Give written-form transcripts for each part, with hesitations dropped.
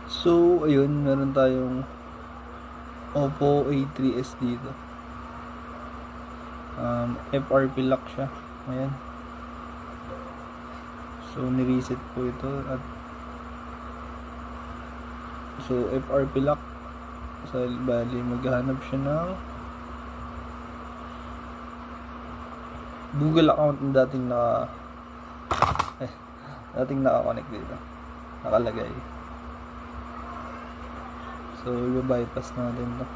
So, ayun, meron tayong Oppo A3s dito. FRP lock siya. Ayan. So, nireset po ito at so, FRP lock. So, bali, maghahanap siya ng Google account na dating naka-connect dito. Nakalagay. So, i-bypass natin to.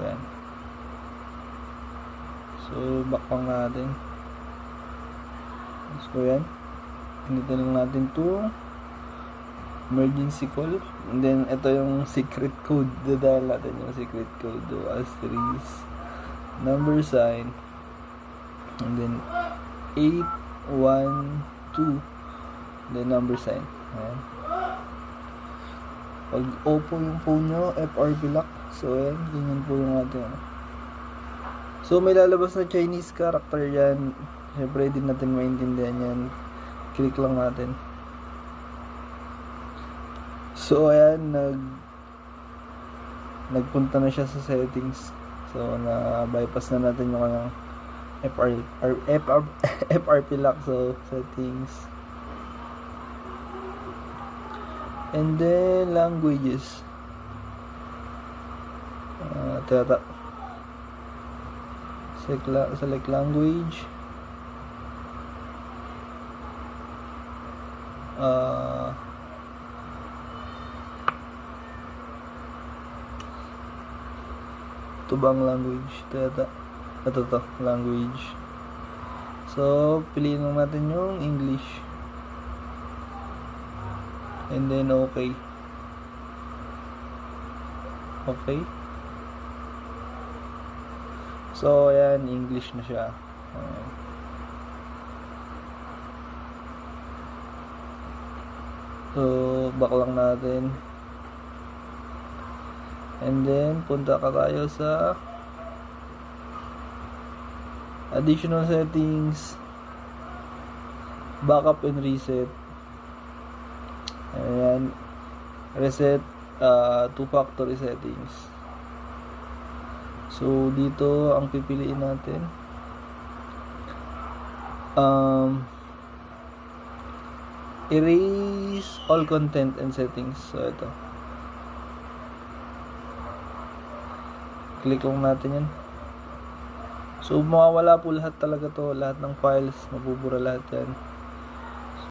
Ayan. So, back lang natin. So, yan. Pinitin lang natin to emergency call. And then, ito yung secret code. Dadaan natin yung secret code. Asterisk. Number sign. And then, 812. Then, number sign. Ayan. Pag Oppo yung phone nyo, FRP lock. So, ayan. Ganyan po yung ating So, may lalabas na Chinese character yan. Siyempre, din natin maintindihan yan. Click lang natin. So, ayan. Nagpunta na siya sa settings. So, na-bypass na natin yung kanyang FRP lock. So, settings. And then, languages. Select language. Ito bang language? Ito language. So, piliin lang natin yung English. And then, okay. Okay. So, ayan, English na siya. Ayan. So, back lang natin. And then, punta ka tayo sa additional settings, backup and reset. Ayan, reset two-factor settings. So, dito ang pipiliin natin. Erase all content and settings. So, ito. Click lang natin yan. So, mawawala po lahat talaga to. Lahat ng files, mabubura lahat yan.